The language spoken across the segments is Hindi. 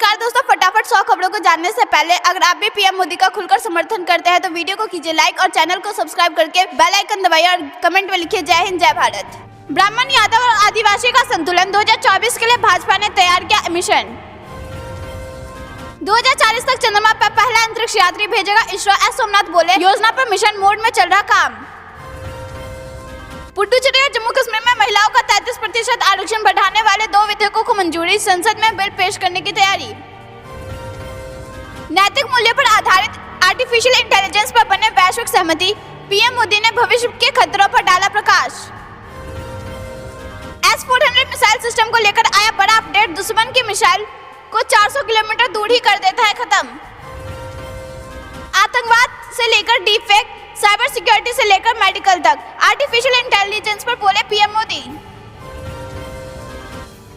नमस्कार दोस्तों, फटाफट 100 खबरों को जानने से पहले अगर आप भी पीएम मोदी का खुलकर समर्थन करते हैं तो वीडियो को कीजिए लाइक और चैनल को सब्सक्राइब करके बेल आइकन दबाइए और कमेंट में लिखिए जय हिंद जय भारत। ब्राह्मण, यादव और आदिवासी का संतुलन 2024 के लिए भाजपा ने तैयार किया मिशन। 2040 तक चंद्रमा पर पहला अंतरिक्ष यात्री भेजेगा इसरो, एस सोमनाथ बोले। योजना पर मिशन मोड में चल रहा काम। पुडुचेरी और जम्मू कश्मीर में महिलाओं का 33% आरक्षण बढ़ाने वाले 2 विधेयकों को मंजूरी, संसद में बिल पेश करने की तैयारी। नैतिक मूल्य पर आधारित आर्टिफिशियल इंटेलिजेंस पर बने वैश्विक सहमति, पीएम मोदी ने भविष्य के खतरों पर डाला प्रकाश। S-400 मिसाइल सिस्टम को लेकर आया बड़ा अपडेट, दुश्मन की मिसाइल को 400 किलोमीटर दूर ही कर देता है खत्म। आतंकवाद से लेकर डीप फेक, साइबर सिक्योरिटी से लेकर मेडिकल तक आर्टिफिशियल इंटेलिजेंस पर बोले पीएम मोदी।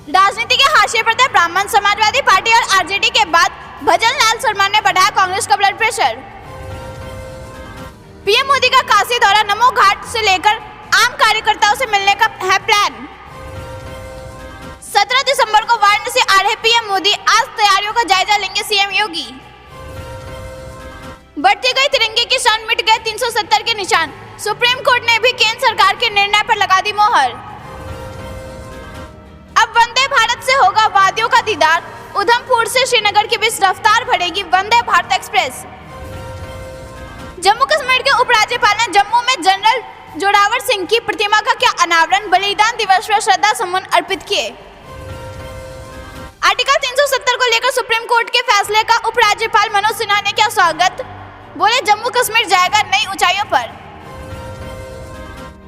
राजनीति के हाशिए पर थे ब्राह्मण, समाजवादी पार्टी और आरजेडी के बाद भजन लाल शर्मा ने बढ़ाया कांग्रेस का ब्लड प्रेशर। पीएम मोदी का काशी दौरा, नमो घाट से लेकर आम कार्यकर्ताओं से मिलने का है प्लान। 17 दिसंबर को वाराणसी आ रहे पीएम मोदी, आज तैयारियों का जायजा लेंगे सीएम योगी। बढ़ती गई तिरंगे की शान, मिट गए 370 के निशान, सुप्रीम कोर्ट ने भी केंद्र सरकार के निर्णय पर लगा दी मोहर। अब वंदे भारत से होगा वादियों का दीदार, उधमपुर से श्रीनगर के बीच रफ्तार बढ़ेगी वंदे भारत एक्सप्रेस। जम्मू कश्मीर के उपराज्यपाल ने जम्मू में जनरल जोरावर सिंह की प्रतिमा का किया अनावरण, बलिदान दिवस पर श्रद्धा सुमन अर्पित किए। आर्टिकल 370 को लेकर सुप्रीम कोर्ट के फैसले का उपराज्यपाल मनोज सिन्हा ने किया स्वागत, बोले जम्मू कश्मीर जाएगा नई ऊंचाइयों पर।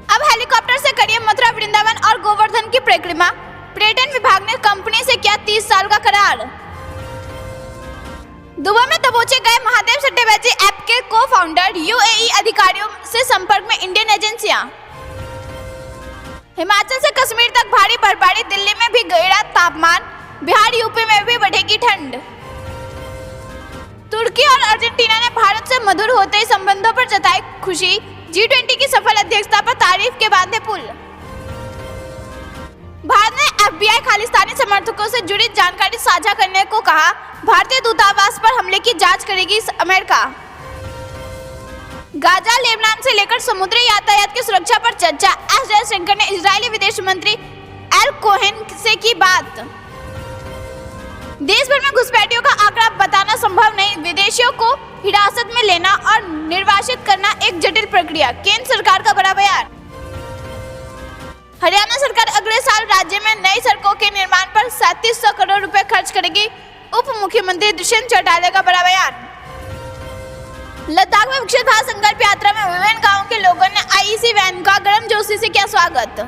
अब हेलीकॉप्टर से करिए मथुरा, वृंदावन और गोवर्धन की परिक्रमा, पर्यटन विभाग ने कंपनी से किया 30 साल का करार। दुबई में दबोचे गए महादेव सट्टेबाजी ऐप के को-फाउंडर, यूएई अधिकारियों से संपर्क में इंडियन एजेंसियां। हिमाचल से कश्मीर तक भारी बर्फबारी, दिल्ली में भी गिरा तापमान, बिहार यूपी में भी बढ़ेगी ठंड। तुर्की और अर्जेंटीना ने भारत से मधुर होते ही संबंधों पर जताई खुशी, G20 की सफल अध्यक्षता पर तारीफ के बांधे पुल। भारत ने FBI खालिस्तानी समर्थकों से जुड़ी जानकारी साझा करने को कहा, भारतीय दूतावास पर हमले की जांच करेगी अमेरिका। गाजा, लेबनान से लेकर समुद्री यातायात की सुरक्षा पर चर्चा, एस जयशंकर ने इजरायली विदेश मंत्री एल कोहेन से की बात। देश भर में घुसपैठियों का आंकड़ा बताना संभव नहीं, विदेशियों को हिरासत में लेना और निर्वासित करना एक जटिल प्रक्रिया, केंद्र सरकार का बड़ा बयान। हरियाणा सरकार अगले साल राज्य में नई सड़कों के निर्माण पर 3700 करोड़ रुपए खर्च करेगी, उप मुख्यमंत्री दुष्यंत चौटाला का बड़ा बयान। लद्दाख में विकसित भारत संकल्प यात्रा में विभिन्न गांवों के लोगों ने आईईसी वैन का गर्मजोशी से किया स्वागत।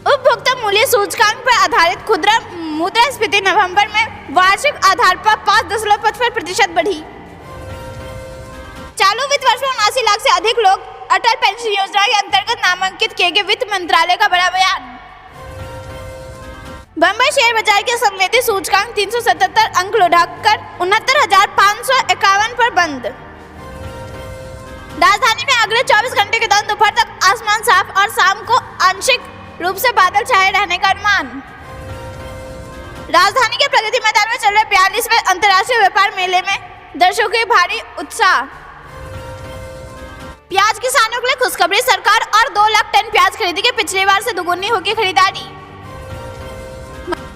उपभोक्ता मूल्य सूचकांक पर आधारित खुदरा मुद्रास्फीति नवंबर में वार्षिक आधार पर 5.55% बढ़ी। चालू वित्त वर्ष में 79 लाख से अधिक लोग अटल पेंशन योजना के अंतर्गत नामांकित किए गए, वित्त मंत्रालय का बड़ा बयान। बंबई शेयर बाजार के संवेदी सूचकांक 377 अंक लुढ़ककर 69,551 पर बंद। राजधानी में अगले 24 घंटे के दौरान दोपहर तक आसमान साफ और शाम को आंशिक रूप से बादल छाए रहने का अनुमान। राजधानी के प्रगति मैदान में चल रहे 42वें अंतर्राष्ट्रीय व्यापार मेले में दर्शकों के भारी उत्साह। प्याज किसानों के लिए खुशखबरी, सरकार और 2 लाख टन प्याज खरीदेगी, पिछली बार से दोगुनी होगी खरीदारी।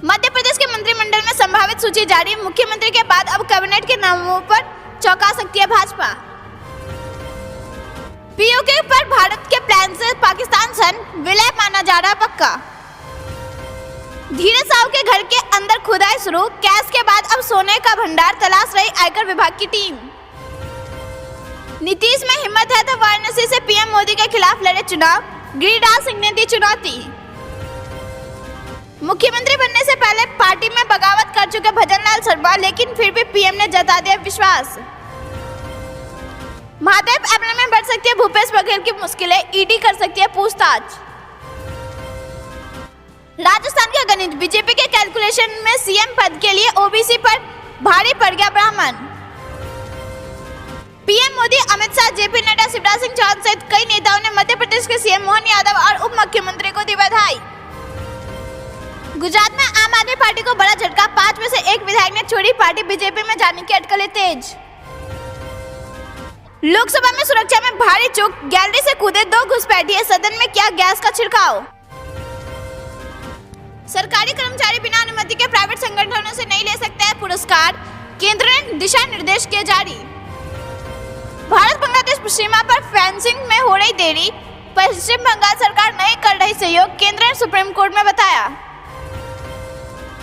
मध्य प्रदेश के मंत्रिमंडल में संभावित सूची जारी, मुख्यमंत्री के बाद अब कैबिनेट के नामों पर चौंका सकती है भाजपा। पीओके पर भारत के प्लान से पाकिस्तान सन विलय माना जा रहा पक्का। धीरज साहू के घर के अंदर खुदाई शुरू, कैश के बाद अब सोने का भंडार तलाश रही आयकर विभाग की टीम। नीतीश में हिम्मत है तो वाराणसी से पीएम मोदी के खिलाफ लड़े चुनाव, गिरिराज सिंह ने दी चुनौती। मुख्यमंत्री बनने से पहले पार्टी में बगावत कर चुके भजन लाल शर्मा, लेकिन फिर भी पीएम ने जता दिया विश्वास। महादेव ऐप में बढ़ सकती है भूपेश बघेल की मुश्किलें, ईडी कर सकती है पूछताछ। राजस्थान का गणित, बीजेपी के कैलकुलेशन में सीएम पद के लिए ओबीसी पर भारी पड़ गया ब्राह्मण। पीएम मोदी, अमित शाह, जेपी नड्डा, शिवराज सिंह चौहान सहित कई नेताओं ने मध्य प्रदेश के सीएम मोहन यादव और उप मुख्यमंत्री को दी बधाई। गुजरात में आम आदमी पार्टी को बड़ा झटका, 5 में से 1 विधायक ने छोड़ी पार्टी, बीजेपी में जाने की अटकलें तेज। लोकसभा में सुरक्षा में भारी चूक, गैलरी से कूदे 2 घुसपैठिए, सदन में किया गैस का छिड़काव। सरकारी कर्मचारी बिना अनुमति के प्राइवेट संगठनों से नहीं ले सकते हैं पुरस्कार, केंद्र ने दिशा निर्देश किए जारी। भारत बांग्लादेश सीमा पर फेंसिंग में हो रही देरी, पश्चिम बंगाल सरकार नहीं कर रही सहयोग, केंद्र ने सुप्रीम कोर्ट में बताया।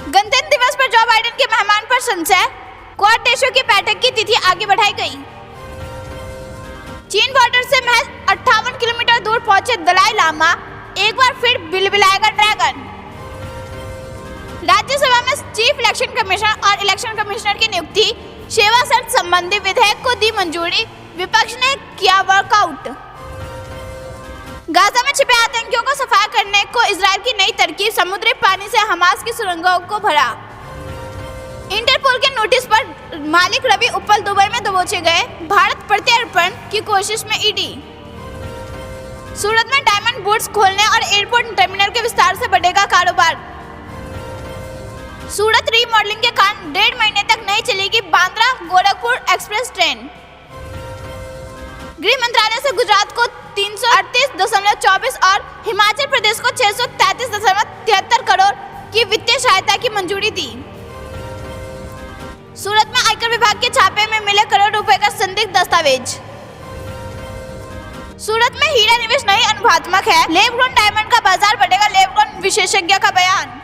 गणतंत्र दिवस पर जो बाइडेन के मेहमान पर संशय, क्वाड देशों की बैठक की तिथि आगे बढ़ाई गई। चीन बॉर्डर से महज 58 किलोमीटर दूर पहुंचे दलाई लामा, एक बार फिर बिलबिलाएगा ड्रैगन। राज्यसभा में चीफ इलेक्शन कमिश्नर और इलेक्शन कमिश्नर की नियुक्ति, सेवा शर्त संबंधी विधेयक को दी मंजूरी, विपक्ष ने किया वर्कआउट। गाजा में छिपे आतंकियों को सफाया करने को इजराइल की नई तरकीब, समुद्री पानी से हमास की सुरंगों को भरा। इंटरपोल के नोटिस पर मालिक रवि उप्पल दुबई में दबोचे गए, भारत प्रत्यर्पण की कोशिश में ईडी। सूरत में डायमंड बूट्स खोलने और एयरपोर्ट टर्मिनल के विस्तार से बढ़ेगा कारोबार। सूरत रीमॉडलिंग के कारण 1.5 महीने तक नहीं चलेगी बांद्रा गोरखपुर एक्सप्रेस ट्रेन। गृह मंत्रालय से गुजरात को 338.24 और हिमाचल प्रदेश को 633.73 करोड़ की वित्तीय सहायता की मंजूरी दी। सूरत में आयकर विभाग के छापे में मिले करोड़ रुपए का संदिग्ध दस्तावेज। सूरत में हीरा निवेश नहीं अनुभवात्मक है, लैब ग्रोन डायमंड का बाजार बढ़ेगा, लैब ग्रोन विशेषज्ञ का बयान।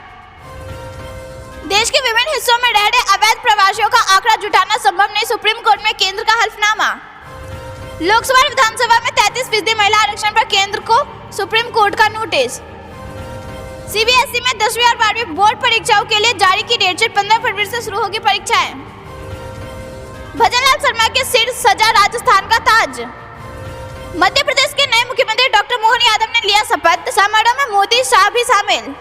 देश के विभिन्न हिस्सों में रह रहे अवैध प्रवासियों का आंकड़ा जुटाना संभव नहीं, सुप्रीम कोर्ट में केंद्र का हल्फनामा। लोकसभा और विधानसभा में 33% महिला आरक्षण पर केंद्र को सुप्रीम कोर्ट का नोटिस। सीबीएसई में 10वीं और 12वीं बोर्ड परीक्षाओं के लिए जारी की डेट शीट, 15 फरवरी से शुरू होगी परीक्षाएं। भजनलाल शर्मा के सिर सजा राजस्थान का ताज। मध्य प्रदेश के नए मुख्यमंत्री डॉक्टर मोहन यादव ने लिया शपथ, समारोह में मोदी शाह भी शामिल।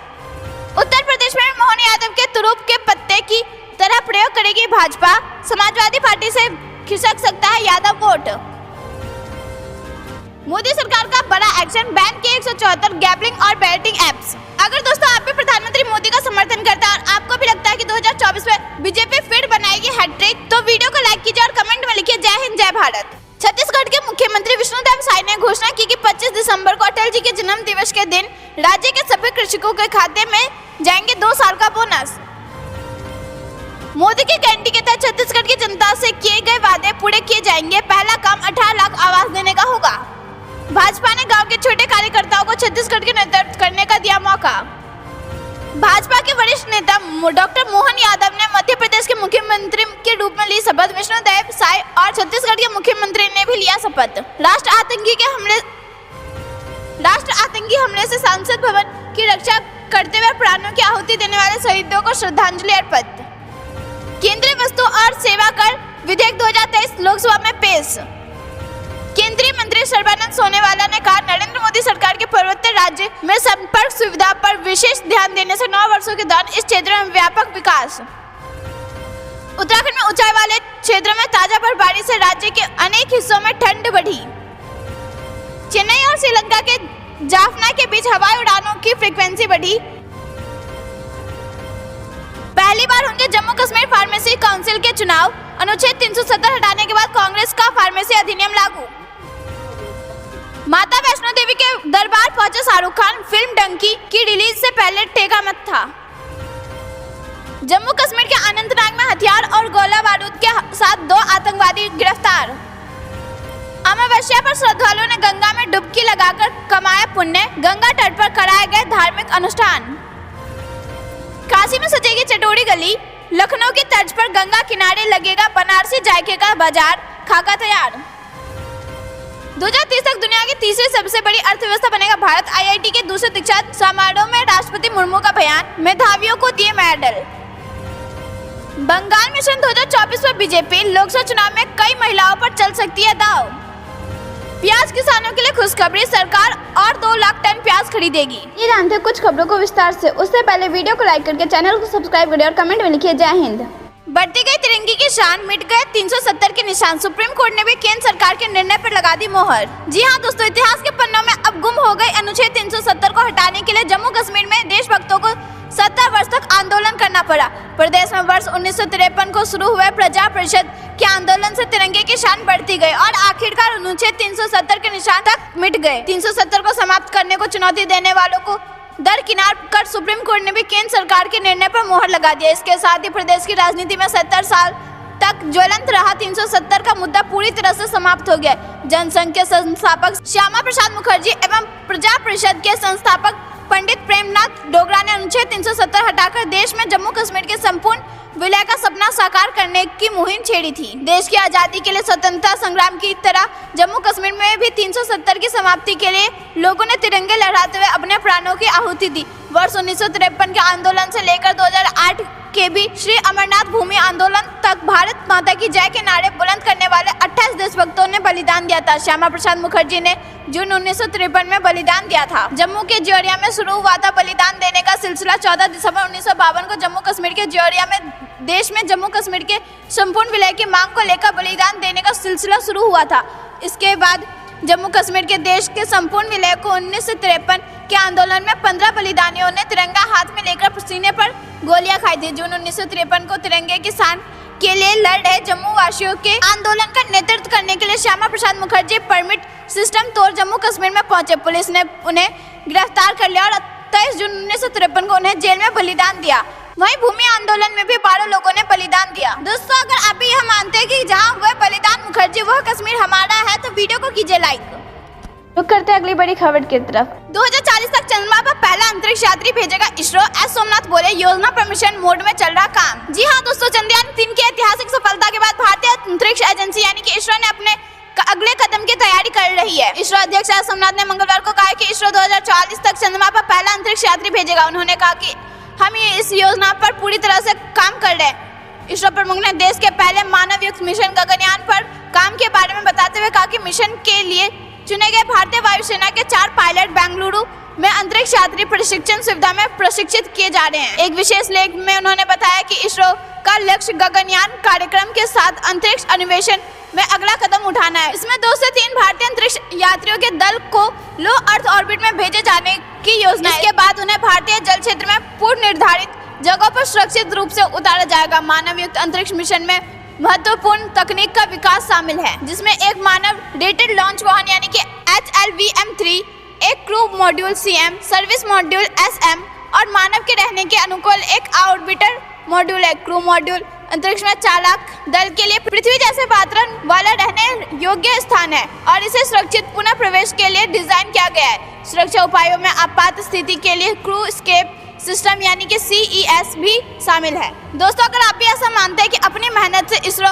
उत्तर प्रदेश में मोहन यादव के तुरुप के पत्ते की तरह प्रयोग करेगी भाजपा, समाजवादी पार्टी से खिसक सकता है यादव वोट। मोदी सरकार का बड़ा एक्शन, बैन किए 174 गैम्बलिंग और बैटिंग एप्स। अगर दोस्तों आप भी प्रधानमंत्री मोदी का समर्थन करता है और आपको भी लगता है कि 2024 में बीजेपी फिर बनाएगी हैट्रिक, तो वीडियो को लाइक कीजिए और कमेंट में लिखिए जय हिंद जय भारत। छत्तीसगढ़ के मुख्यमंत्री विष्णुदेव साय ने घोषणा की कि 25 दिसंबर को अटल जी के जन्म दिवस के दिन राज्य के सभी कृषकों के खाते में जाएंगे 2 साल का बोनस। मोदी की गारंटी के तहत छत्तीसगढ़ की जनता से किए गए वादे पूरे किए जाएंगे। पहला काम 18 लाख आवास देने का होगा। भाजपा ने गांव के छोटे कार्यकर्ताओं को छत्तीसगढ़ के नेतृत्व करने का दिया मौका। भाजपा के वरिष्ठ नेता डॉक्टर मोहन यादव ने मध्य प्रदेश के मुख्यमंत्री के रूप में ली शपथ। विष्णुदेव साय और छत्तीसगढ़ के मुख्यमंत्री ने भी लिया शपथ। राष्ट्र आतंकी हमले से संसद भवन की रक्षा करते हुए प्राणों की आहुति देने वाले शहीदों को श्रद्धांजलि अर्पित। केंद्रीय वस्तु और सेवा कर विधेयक 2023 लोकसभा में पेश। केंद्रीय मंत्री सर्बानंद सोनोवाल ने कहा, नरेंद्र मोदी सरकार के पूर्वोत्तर राज्य में संपर्क सुविधा पर विशेष ध्यान देने से 9 वर्षों के दौरान इस क्षेत्र में व्यापक विकास। उत्तराखंड में ऊंचाई वाले क्षेत्रों में ताजा बर्फबारी से राज्य के अनेक हिस्सों में ठंड बढ़ी। चेन्नई और श्रीलंका के जाफना के बीच हवाई उड़ानों की फ्रीक्वेंसी बढ़ी। पहली बार होंगे जम्मू कश्मीर फार्मेसी काउंसिल के चुनाव। अनुच्छेद 370 हटाने के बाद कांग्रेस का फार्मेसी अधिनियम लागू। माता वैष्णो देवी के दरबार पहुंचे शाहरुख खान, फिल्म डंकी की रिलीज से पहले टेका मत था। जम्मू कश्मीर के अनंतनाग में हथियार और गोला बारूद के साथ 2 आतंकवादी गिरफ्तार। अमावस्या पर श्रद्धालुओं ने गंगा में डुबकी लगाकर कमाया पुण्य, गंगा तट पर कराए गए धार्मिक अनुष्ठान। काशी में सजेगी चटोरी गली, लखनऊ की तर्ज पर गंगा किनारे लगेगा बनारसी जायके का बाजार, खाका तैयार। 2030 तक दुनिया की तीसरी सबसे बड़ी अर्थव्यवस्था बनेगा भारत। आईआईटी के दूसरे दीक्षांत समारोह में राष्ट्रपति मुर्मू का बयान, मेधावियों को दिए मेडल। बंगाल मिशन 2024 पर बीजेपी, लोकसभा चुनाव में कई महिलाओं पर चल सकती है दाव। प्याज किसानों के लिए खुशखबरी, सरकार और 2 लाख टन प्याज खरीदेगी। ये जानते कुछ खबरों को विस्तार से, उससे पहले वीडियो को लाइक करके चैनल को सब्सक्राइब करें और कमेंट में लिखिए जय हिंद। बढ़ती गई तिरंगे की शान, मिट गए 370 के निशान। सुप्रीम कोर्ट ने भी केंद्र सरकार के निर्णय पर लगा दी मोहर। जी हां दोस्तों, इतिहास के पन्नों में अब गुम हो गई अनुच्छेद 370 को हटाने के लिए जम्मू कश्मीर में देशभक्तों को 70 वर्ष तक आंदोलन करना पड़ा। प्रदेश में वर्ष 1953 को शुरू हुए प्रजा परिषद के आंदोलन से तिरंगे की शान बढ़ती गई और आखिरकार अनुच्छेद 370 के निशान तक मिट गए। 370 को समाप्त करने को चुनौती देने वालों को दरकिनार कर सुप्रीम कोर्ट ने भी केंद्र सरकार के निर्णय पर मोहर लगा दिया। इसके साथ ही प्रदेश की राजनीति में 70 साल तक ज्वलंत रहा 370 का मुद्दा पूरी तरह से समाप्त हो गया। जनसंघ के संस्थापक श्यामा प्रसाद मुखर्जी एवं प्रजा परिषद के संस्थापक पंडित प्रेमनाथ डोगरा ने अनुच्छेद 370 हटाकर देश में जम्मू कश्मीर के संपूर्ण विलय का सपना साकार करने की मुहिम छेड़ी थी। देश की आजादी के लिए स्वतंत्रता संग्राम की तरह जम्मू कश्मीर में भी 370 की समाप्ति के लिए लोगों ने तिरंगे लहराते हुए अपने प्राणों की आहुति दी। वर्ष 1953 के आंदोलन से लेकर 2008 के भी श्री अमरनाथ भूमि आंदोलन तक भारत माता की जय के नारे बुलंद करने वाले 28 देशभक्तों ने बलिदान दिया था। श्यामा प्रसाद मुखर्जी ने जून 1953 में बलिदान दिया था। जम्मू के ज्योरिया में शुरू हुआ था बलिदान देने का सिलसिला। 14 दिसंबर 1952 को जम्मू कश्मीर के ज्योरिया में देश में जम्मू कश्मीर के संपूर्ण विलय की मांग को लेकर बलिदान देने का सिलसिला शुरू हुआ था। इसके बाद जम्मू कश्मीर के देश के संपूर्ण विलय को 1953 के आंदोलन में 15 बलिदानियों ने तिरंगा हाथ में लेकर सीने पर गोलियां खाई थी। जून 1953 को तिरंगे की शान के लिए लड़ रहे जम्मू वासियों के आंदोलन का नेतृत्व करने के लिए श्यामा प्रसाद मुखर्जी परमिट सिस्टम तोड़ जम्मू कश्मीर में पहुंचे। पुलिस ने उन्हें गिरफ्तार कर लिया और 23 जून 1953 को उन्हें जेल में बलिदान दिया। वहीं भूमि आंदोलन में भी 12 लोगों ने बलिदान दिया। दोस्तों, अगर आप भी यह मानते हैं कि जहां हुए बलिदान मुखर्जी वह कश्मीर हमारा है तो वीडियो को कीजिए लाइक। रुक करते हैं अगली बड़ी खबर की तरफ। 2040 तक चंद्रमा पर पहला अंतरिक्ष यात्री भेजेगा इसरो। एस सोमनाथ बोले, योजना पर मिशन मोड में चल रहा काम। जी हां दोस्तों, चंद्रयान 3 की ऐतिहासिक सफलता के बाद भारतीय अंतरिक्ष एजेंसी यानी कि इसरो ने अपने अगले कदम की तैयारी कर रही है। इसरो अध्यक्ष एस सोमनाथ ने मंगलवार को कहा कि इसरो 2040 तक चंद्रमा पर पहला अंतरिक्ष यात्री भेजेगा। उन्होंने कहा कि हम इस योजना पर पूरी तरह से काम कर रहे हैं। इसरो प्रमुख ने देश के पहले मानव युक्त मिशन गगनयान पर काम के बारे में बताते हुए कहा कि मिशन के लिए चुने गए भारतीय वायुसेना के 4 पायलट बेंगलुरु में अंतरिक्ष यात्री प्रशिक्षण सुविधा में प्रशिक्षित किए जा रहे हैं। एक विशेष लेख में उन्होंने बताया कि इसरो का लक्ष्य गगनयान कार्यक्रम के साथ अंतरिक्ष अन्वेषण में अगला कदम उठाना है। इसमें 2 से 3 भारतीय अंतरिक्ष यात्रियों के दल को लो अर्थ ऑर्बिट में भेजे जाने की योजना है। इसके बाद उन्हें भारतीय जल क्षेत्र में पूर्व निर्धारित जगहों पर सुरक्षित रूप से उतारा जाएगा। मानव युक्त अंतरिक्ष मिशन में महत्वपूर्ण तकनीक का विकास शामिल है, जिसमें एक मानव रेटेड लॉन्च वाहन यानी कि HLVM-3, एक crew module CM, service module SM और मानव के रहने के अनुकूल एक ऑर्बिटर मॉड्यूल है। क्रू मॉड्यूल अंतरिक्ष में चालक दल के लिए पृथ्वी जैसे वातावरण वाला रहने योग्य स्थान है और इसे सुरक्षित पुनः प्रवेश के लिए डिजाइन किया गया है। सुरक्षा उपायों में आपात स्थिति के लिए क्रू एस्केप सिस्टम यानी कि CES भी शामिल है। दोस्तों, अगर आप भी ऐसा मानते हैं कि अपनी मेहनत से इसरो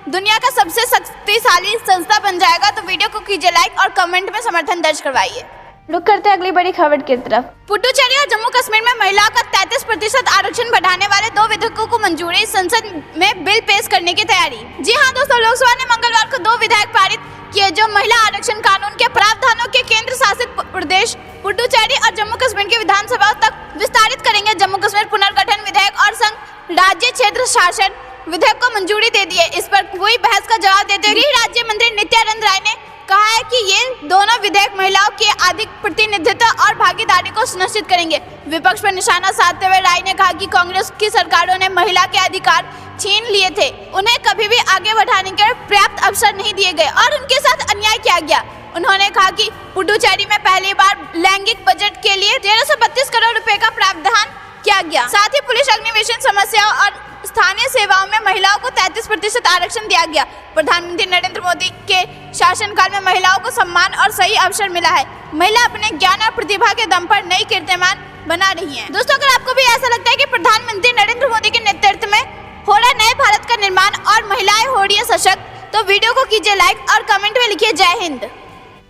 दुनिया का सबसे शक्तिशाली संस्था बन जाएगा तो वीडियो को कीजिए लाइक और कमेंट में समर्थन दर्ज करवाइए। रुक करते हैं अगली बड़ी खबर की तरफ। पुडुचेरी और जम्मू कश्मीर में महिलाओं का 33% आरक्षण बढ़ाने वाले 2 विधेयकों को मंजूरी। संसद में बिल पेश करने की तैयारी। जी हां दोस्तों, लोकसभा ने मंगलवार को 2 विधेयक पारित किए जो महिला आरक्षण कानून के प्रावधानों के केंद्र शासित प्रदेश पुडुचेरी और जम्मू कश्मीर की विधानसभाओं तक विस्तारित करेंगे। जम्मू कश्मीर पुनर्गठन विधेयक और संघ राज्य क्षेत्र शासन विधेयक को मंजूरी दे दी है। इस पर हुई बहस का जवाब देते हुए गृह राज्य मंत्री नित्यानंद राय ने कहा है कि ये दोनों विधेयक महिलाओं के अधिक प्रतिनिधित्व और भागीदारी को सुनिश्चित करेंगे। विपक्ष पर निशाना साधते हुए राय ने कहा कि कांग्रेस की सरकारों ने महिला के अधिकार छीन लिए थे, उन्हें कभी भी आगे बढ़ाने के पर्याप्त अवसर नहीं दिए गए और उनके साथ अन्याय किया गया। उन्होंने कहा कि पुडुचेरी में पहली बार लैंगिक बजट के लिए 1332 करोड़ रुपए का प्रावधान किया गया। साथ ही पुलिस अग्निवेशन समस्याओं और स्थानीय सेवाओं में महिलाओं को 33% आरक्षण दिया गया। प्रधानमंत्री नरेंद्र मोदी के शासनकाल में महिलाओं को सम्मान और सही अवसर मिला है। महिला अपने ज्ञान और प्रतिभा के दम पर नई कीर्तिमान बना रही हैं। दोस्तों, अगर आपको भी ऐसा लगता है कि प्रधानमंत्री नरेंद्र मोदी के नेतृत्व में हो रहा नए भारत का निर्माण और महिलाएं हो रही है सशक्त, तो वीडियो को कीजिए लाइक और कमेंट में लिखिए जय हिंद।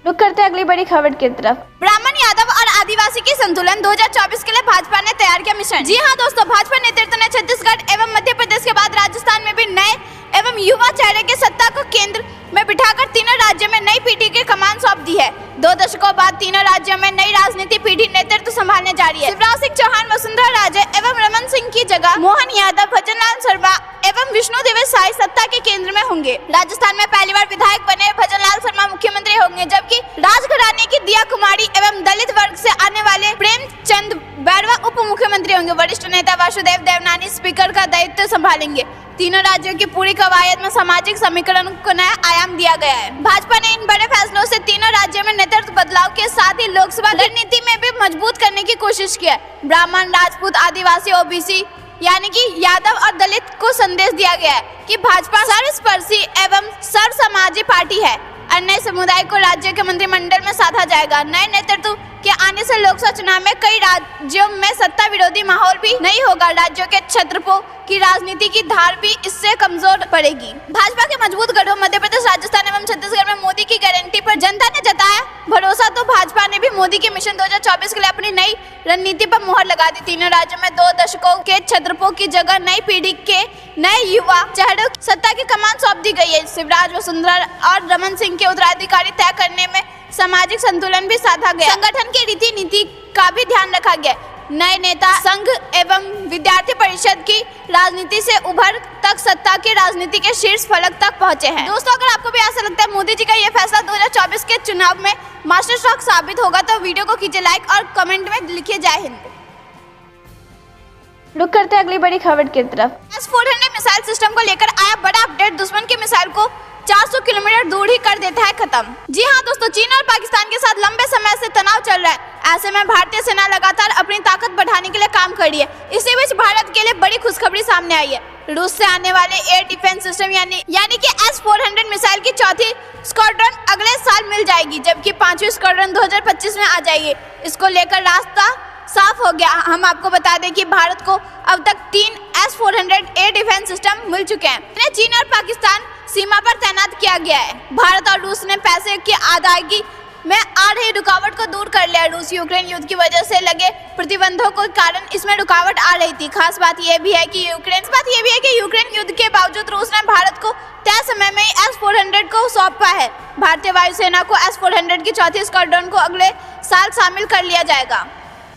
रुक करते हैं अगली बड़ी खबर की तरफ। ब्राह्मण, यादव और आदिवासी की संतुलन 2024 के लिए भाजपा ने तैयार किया मिशन। जी हां दोस्तों, भाजपा नेतृत्व ने छत्तीसगढ़ एवं मध्य प्रदेश के बाद राजस्थान में भी नए एवं युवा चेहरे के सत्ता को केंद्र में बिठाकर तीनों राज्यों में नई पीढ़ी की कमान सौंप दी है। 2 दशकों बाद तीनों राज्यों में नई राजनीति पीढ़ी नेतृत्व संभालने जा रही है। शिवराज सिंह चौहान वसुंधरा राजे एवं रमन सिंह की जगह मोहन यादव, भजनलाल शर्मा एवं विष्णु देव साय सत्ता के केंद्र में होंगे। राजस्थान में पहली बार विधायक बने भजनलाल शर्मा मुख्यमंत्री होंगे, जबकि राजघराने की दिया कुमारी एवं दलित वर्ग से आने वाले प्रेमचंद बैरवा उप मुख्यमंत्री होंगे। वरिष्ठ नेता वासुदेव देवनानी स्पीकर का दायित्व संभालेंगे। तीनों राज्यों की पूरी कवायद में सामाजिक समीकरण को नया आयाम दिया गया है। भाजपा ने इन बड़े फैसलों से तीनों राज्यों में नेतृत्व बदलाव के साथ ही लोकसभा रणनीति में भी मजबूत करने की कोशिश की है। ब्राह्मण, राजपूत, आदिवासी, ओबीसी यानी कि यादव और दलित को संदेश दिया गया है कि भाजपा सर्वस्पर्शी एवं सर्वसमाजी पार्टी है। अन्य समुदाय को राज्य के मंत्रिमंडल में साधा जाएगा। नए नेतृत्व के आने से लोकसभा चुनाव में कई राज्यों में सत्ता विरोधी माहौल भी नहीं होगा। राज्यों के क्षत्रपों की राजनीति की धार भी इससे कमजोर पड़ेगी। भाजपा के मजबूत गढ़ों मध्य प्रदेश, राजस्थान एवं छत्तीसगढ़ में मोदी की गारंटी पर जनता ने जताया भरोसा, तो भाजपा ने भी मोदी के मिशन 2024 के लिए अपनी नई रणनीति पर मुहर लगा दी। तीनों राज्यों में 2 दशकों के क्षत्रपों की जगह नई पीढ़ी के नए युवा चेहरों सत्ता की कमान सौंप दी गई है। शिवराज, वसुंधरा और रमन सिंह के उत्तराधिकारी तय करने में सामाजिक संतुलन भी साधा गया। संगठन के रीति नीति का भी ध्यान रखा गया। नए नेता संघ एवं विद्यार्थी परिषद की राजनीति से उभर तक सत्ता की राजनीति के शीर्ष फलक तक पहुंचे हैं। दोस्तों, अगर आपको भी ऐसा लगता है मोदी जी का ये फैसला 2024 के चुनाव में मास्टर स्ट्रोक साबित होगा, तो वीडियो को कीजिए लाइक और कमेंट में लिखिए जय हिंद। रुक करते हैं अगली बड़ी खबर की तरफ। S-400 मिसाइल सिस्टम को लेकर आया बड़ा अपडेट। दुश्मन की मिसाइल को 400 किलोमीटर दूर ही कर देता है खत्म। जी हाँ दोस्तों, चीन और पाकिस्तान के साथ लंबे समय से तनाव चल रहा है। ऐसे में भारतीय सेना लगातार अपनी ताकत बढ़ाने के लिए काम कर रही है। इसी बीच भारत के लिए बड़ी खुशखबरी सामने आई है। रूस से आने वाले एयर डिफेंस सिस्टम यानी कि S-400 मिसाइल की चौथी स्क्वाड्रन अगले साल मिल जाएगी, जबकि 5वीं स्क्वाड्रन 2025 में आ जाएगी। इसको लेकर रास्ता साफ हो गया। हम आपको बता दें कि भारत को अब तक 3 S-400 एयर डिफेंस सिस्टम मिल चुके हैं। इन्हें चीन और पाकिस्तान सीमा पर तैनात किया गया है। भारत और रूस ने पैसे की अदायगी में आ रही रुकावट को दूर कर लिया। रूस यूक्रेन युद्ध की वजह से लगे प्रतिबंधों के कारण इसमें रुकावट आ रही थी। खास बात यह भी है कि यूक्रेन युद्ध के बावजूद रूस ने भारत को तय समय में S-400 को सौंपा है। भारतीय वायुसेना को S-400 की चौथी स्क्वाड्रन को अगले साल शामिल कर लिया जाएगा।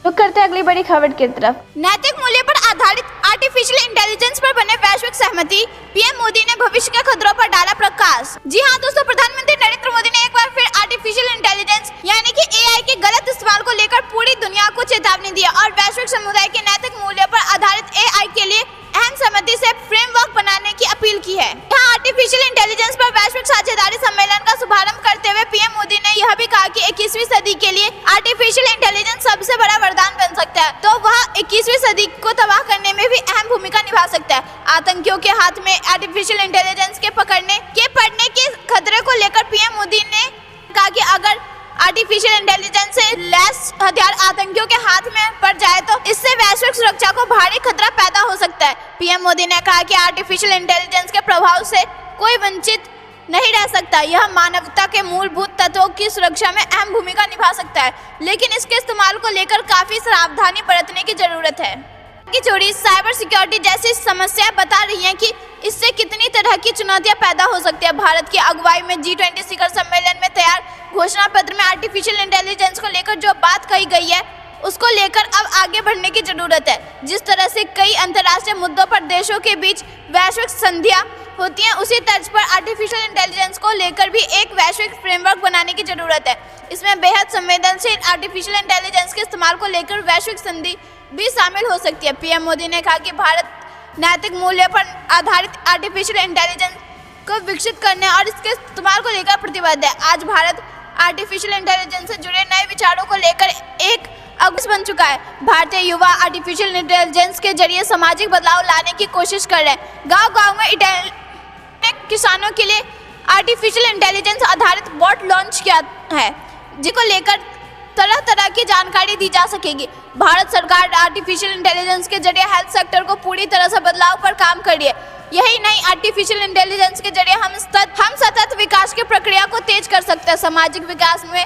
रुक करते हैं अगली बड़ी खबर की तरफ। नैतिक मूल्य पर आधारित आर्टिफिशियल इंटेलिजेंस पर बने वैश्विक सहमति, पीएम मोदी ने भविष्य के खतरों पर डाला प्रकाश। जी हाँ दोस्तों, प्रधानमंत्री नरेंद्र मोदी ने एक बार फिर आर्टिफिशियल इंटेलिजेंस यानी कि AI के गलत इस्तेमाल को लेकर पूरी दुनिया को चेतावनी दी और वैश्विक समुदाय के नैतिक मूल्य पर आधारित AI के लिए अहम सहमति से फ्रेमवर्क बनाने की अपील की है। यहाँ आर्टिफिशियल इंटेलिजेंस पर वैश्विक साझेदारी सम्मेलन का शुभारंभ करते हुए पीएम मोदी ने यह भी कहा कि 21वीं सदी के लिए आर्टिफिशियल इंटेलिजेंस सबसे बड़ा वरदान बन सकता है, तो वह 21वीं सदी को तबाह करने में भी अहम भूमिका निभा सकता है। आतंकियों के हाथ में आर्टिफिशियल इंटेलिजेंस के पड़ने के खतरे को लेकर पीएम मोदी ने कहा कि अगर आर्टिफिशियल इंटेलिजेंस से लैस हथियार आतंकियों के हाथ में पड़ जाए तो इससे वैश्विक सुरक्षा को भारी खतरा पैदा हो सकता है। पीएम मोदी ने कहा कि आर्टिफिशियल इंटेलिजेंस के प्रभाव से कोई वंचित नहीं रह सकता। यह मानवता के मूलभूत तत्वों की सुरक्षा में अहम भूमिका निभा सकता है, लेकिन इसके इस्तेमाल को लेकर काफी सावधानी बरतने की जरूरत है। की चोरी, साइबर सिक्योरिटी जैसी समस्या बता रही हैं कि इससे कितनी तरह की चुनौतियां पैदा हो सकती है। भारत की अगुवाई में G20 शिखर सम्मेलन में तैयार घोषणा पत्र में आर्टिफिशियल इंटेलिजेंस को लेकर जो बात कही गई है उसको लेकर अब आगे बढ़ने की जरूरत है। जिस तरह से कई अंतर्राष्ट्रीय मुद्दों पर देशों के बीच वैश्विक संधियां होती हैं, उसी तर्ज पर आर्टिफिशियल इंटेलिजेंस को लेकर भी एक वैश्विक फ्रेमवर्क बनाने की जरूरत है। इसमें बेहद संवेदनशील आर्टिफिशियल इंटेलिजेंस के इस्तेमाल को लेकर वैश्विक संधि भी शामिल हो सकती है। पीएम मोदी ने कहा कि भारत नैतिक मूल्य पर आधारित आर्टिफिशियल इंटेलिजेंस को विकसित करने और इसके इस्तेमाल को लेकर प्रतिबद्ध है। आज भारत आर्टिफिशियल इंटेलिजेंस से जुड़े नए विचारों को लेकर एक अग्रणी बन चुका है। भारतीय युवा आर्टिफिशियल इंटेलिजेंस के जरिए सामाजिक बदलाव लाने की कोशिश कर रहे हैं। गांव-गांव में किसानों के लिए आर्टिफिशियल इंटेलिजेंस आधारित बॉट लॉन्च किया है, जिसको लेकर तरह तरह की जानकारी दी जा सकेगी। भारत सरकार आर्टिफिशियल इंटेलिजेंस के जरिए हेल्थ सेक्टर को पूरी तरह से बदलाव पर काम कर रही है। यही नहीं, आर्टिफिशियल इंटेलिजेंस के जरिए हम सतत विकास की प्रक्रिया को तेज कर सकते हैं। सामाजिक विकास में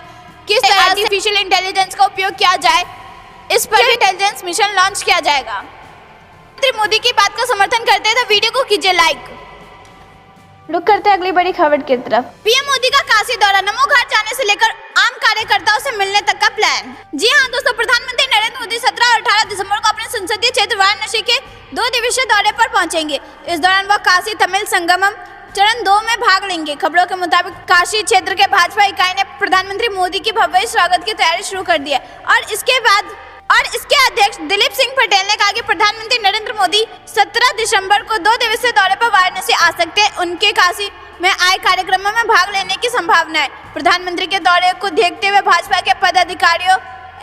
किस तरह आर्टिफिशियल इंटेलिजेंस का उपयोग किया जाए, इस पर भी इंटेलिजेंस मिशन लॉन्च किया जाएगा। नरेंद्र मोदी की बात का समर्थन करते हैं तो वीडियो को कीजिए लाइक। रुक करते हैं अगली बड़ी खबर की तरफ। पीएम मोदी का काशी दौरा, नमो घाट जाने से लेकर आम कार्यकर्ताओं से मिलने तक का प्लान। जी हाँ दोस्तों, प्रधानमंत्री नरेंद्र मोदी 17 और 18 दिसंबर को अपने संसदीय क्षेत्र वाराणसी के 2 दिवसीय दौरे पर पहुंचेंगे। इस दौरान वह काशी तमिल संगमम चरण 2 में भाग लेंगे। खबरों के मुताबिक काशी क्षेत्र के भाजपा इकाई ने प्रधानमंत्री मोदी की भव्य स्वागत की तैयारी शुरू कर दी है और इसके अध्यक्ष दिलीप सिंह पटेल ने कहा कि प्रधानमंत्री नरेंद्र मोदी 17 दिसंबर को 2 दिवसीय दौरे पर वाराणसी आ सकते हैं। उनके काशी में आए कार्यक्रमों में भाग लेने की संभावना है। प्रधानमंत्री के दौरे को देखते हुए भाजपा के पदाधिकारियों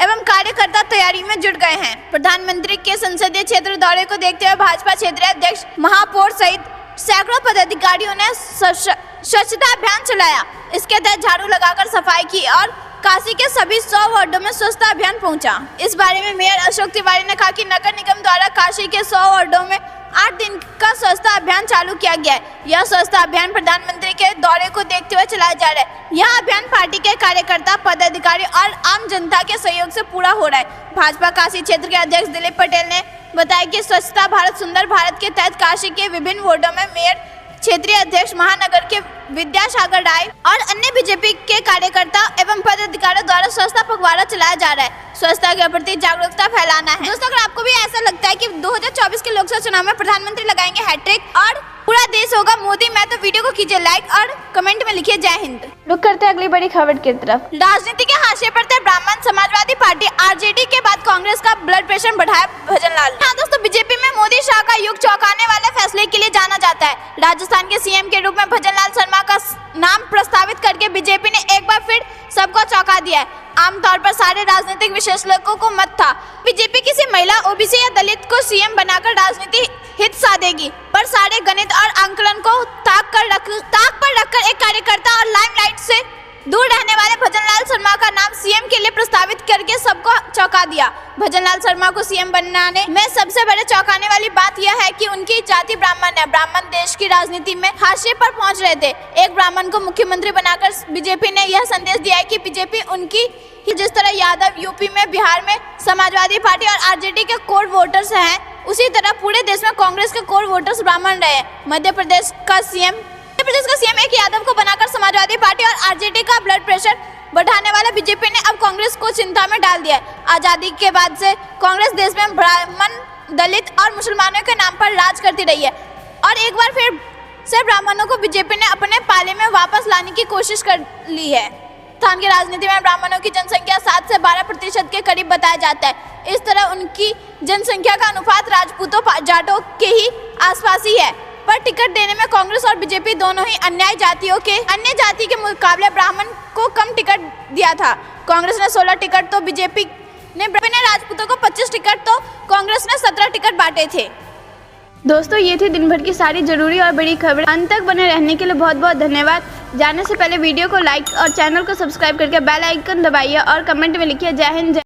एवं कार्यकर्ता तैयारी में जुट गए हैं। प्रधानमंत्री के संसदीय क्षेत्र दौरे को देखते हुए भाजपा क्षेत्रीय अध्यक्ष महापौर सहित सैकड़ों पदाधिकारियों ने स्वच्छता अभियान चलाया। इसके तहत झाड़ू लगाकर सफाई की और काशी के सभी 100 वार्डों में स्वच्छता अभियान पहुंचा। इस बारे में मेयर अशोक तिवारी ने कहा कि नगर निगम द्वारा काशी के 100 वार्डों में 8 दिन का स्वच्छता अभियान चालू किया गया है। यह स्वच्छता अभियान प्रधानमंत्री के दौरे को देखते हुए चलाया जा रहा है। यह अभियान पार्टी के कार्यकर्ता, पदाधिकारी और आम जनता के सहयोग से पूरा हो रहा है। भाजपा काशी क्षेत्र के अध्यक्ष दिलीप पटेल ने बताया कि स्वच्छता भारत सुंदर भारत के तहत काशी के विभिन्न वार्डों में मेयर, क्षेत्रीय अध्यक्ष, महानगर के विद्यासागर राय और अन्य बीजेपी के कार्यकर्ता एवं पदाधिकारियों द्वारा स्वच्छता पखवाड़ा चलाया जा रहा है। स्वच्छता के प्रति जागरूकता फैलाना है। दोस्तों, अगर आपको भी ऐसा लगता है कि 2024 के लोकसभा चुनाव में प्रधानमंत्री लगाएंगे हैट्रिक और पूरा देश होगा मोदी में, तो वीडियो को कीजिए लाइक और कमेंट में लिखिए जय हिंद। रुक करते हैं अगली बड़ी खबर की तरफ। राजनीति के हाशिए पर थे ब्राह्मण समाजवादी पार्टी आरजेडी के बाद कांग्रेस का ब्लड प्रेशर बढ़ाया भजनलाल। हाँ दोस्तों, बीजेपी में मोदी शाह का युग चौंकाने वाले फैसले के लिए जाना जाता है। राजस्थान के सीएम के रूप में भजनलाल शर्मा का नाम प्रस्तावित करके बीजेपी ने एक बार फिर सबको चौंका दिया है। आमतौर पर सारे राजनीतिक विश्लेषकों को मत था बीजेपी किसी महिला, ओबीसी या दलित को सीएम बनाकर राजनीति हित साधेगी, पर सारे गणित और आंकलन को ताक पर रखकर एक कार्यकर्ता और लाइमलाइट से दूर रहने वाले भजनलाल शर्मा का नाम सीएम के लिए प्रस्तावित करके सबको चौंका दिया। भजनलाल शर्मा को सीएम बनाने में सबसे बड़े चौंकाने वाली बात यह है कि उनकी जाति ब्राह्मण है। ब्राह्मण देश की राजनीति में हाशिए पर पहुंच रहे थे। एक ब्राह्मण को मुख्यमंत्री बनाकर बीजेपी ने यह संदेश दिया है कि बीजेपी उनकी ही जिस तरह यादव यूपी में, बिहार में समाजवादी पार्टी और आरजेडी के कोर वोटर्स हैं, उसी तरह पूरे देश में कांग्रेस के कोर वोटर्स ब्राह्मण रहे। मध्य प्रदेश का सीएम एक यादव को बनाकर समाजवादी पार्टी और आरजेडी का ब्लड प्रेशर बढ़ाने वाला बीजेपी ने अब कांग्रेस को चिंता में डाल दिया है। आजादी के बाद से कांग्रेस देश में ब्राह्मण, दलित और मुसलमानों के नाम पर राज करती रही है और एक बार फिर से ब्राह्मणों को बीजेपी ने अपने पाले में वापस लाने की कोशिश कर ली है। स्थान की राजनीति में ब्राह्मणों की जनसंख्या 7 से 12% के करीब बताया जाता है। इस तरह उनकी जनसंख्या का अनुपात राजपूतों, जाटों के ही आसपास ही है। पर टिकट देने में कांग्रेस और बीजेपी दोनों ही अन्य जाति के मुकाबले ब्राह्मण को कम टिकट दिया था। कांग्रेस ने 16 टिकट तो बीजेपी ने राजपूतों को 25 टिकट तो कांग्रेस ने 17 टिकट बांटे थे। दोस्तों, ये थी दिन भर की सारी जरूरी और बड़ी खबर। अंत तक बने रहने के लिए बहुत बहुत धन्यवाद। जाने से पहले वीडियो को लाइक और चैनल को सब्सक्राइब करके बेल आइकन दबाइए और कमेंट में लिखिए जय हिंद।